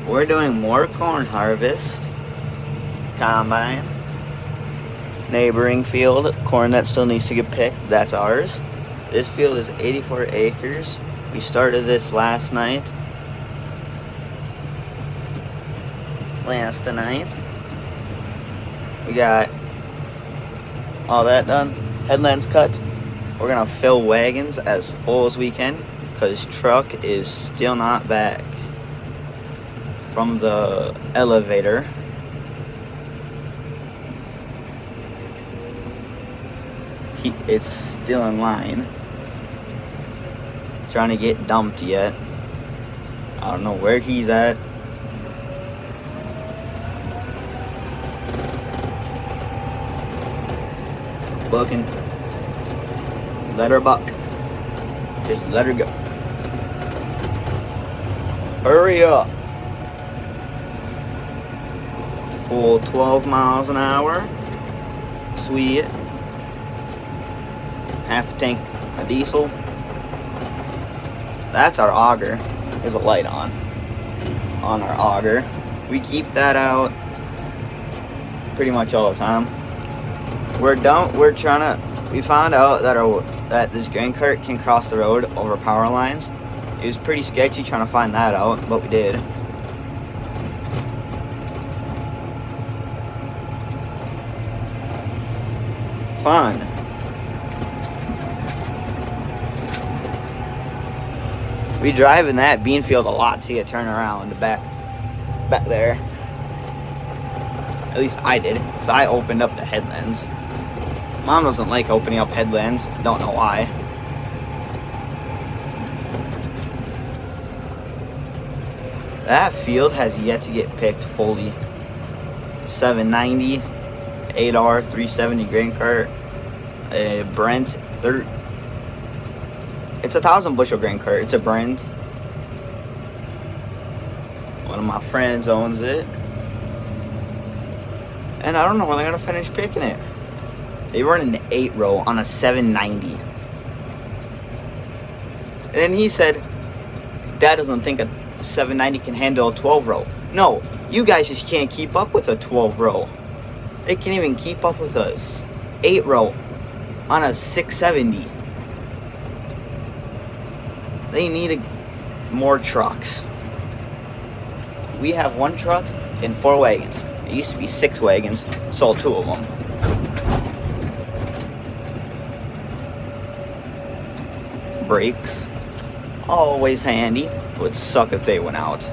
We're doing more corn harvest. Combine. Neighboring field, corn that still needs to get picked, that's ours. This field is 84 acres. We started this last night. We got all that done. Headlands cut. We're gonna fill wagons as full as we can because truck is still not back from the elevator. It's still in line. Trying to get dumped yet. I don't know where he's at. Bucking. Let her buck. Just let her go. Hurry up. Full 12 miles an hour. Sweet. Half a tank of diesel. That's our auger. There's a light on our auger. We keep that out pretty much all the time. We found out that this grain cart can cross the road over power lines. It was pretty sketchy trying to find that out, but we did. Fun. We drive in that bean field a lot to get turned around back there. At least I did, because I opened up the headlands. Mom doesn't like opening up headlands. Don't know why. That field has yet to get picked fully. 790, 8R, 370 grain cart, Brent, it's a 1,000 bushel grain cart. It's a Brent. One of my friends owns it. And I don't know when they're going to finish picking it. They run an 8-row on a 790. And then he said, Dad doesn't think a 790 can handle a 12-row. No, you guys just can't keep up with a 12-row. They can't even keep up with us. 8-row on a 670. They need more trucks. We have one truck and 4 wagons. It used to be 6 wagons. Sold 2 of them. Brakes. Always handy. Would suck if they went out.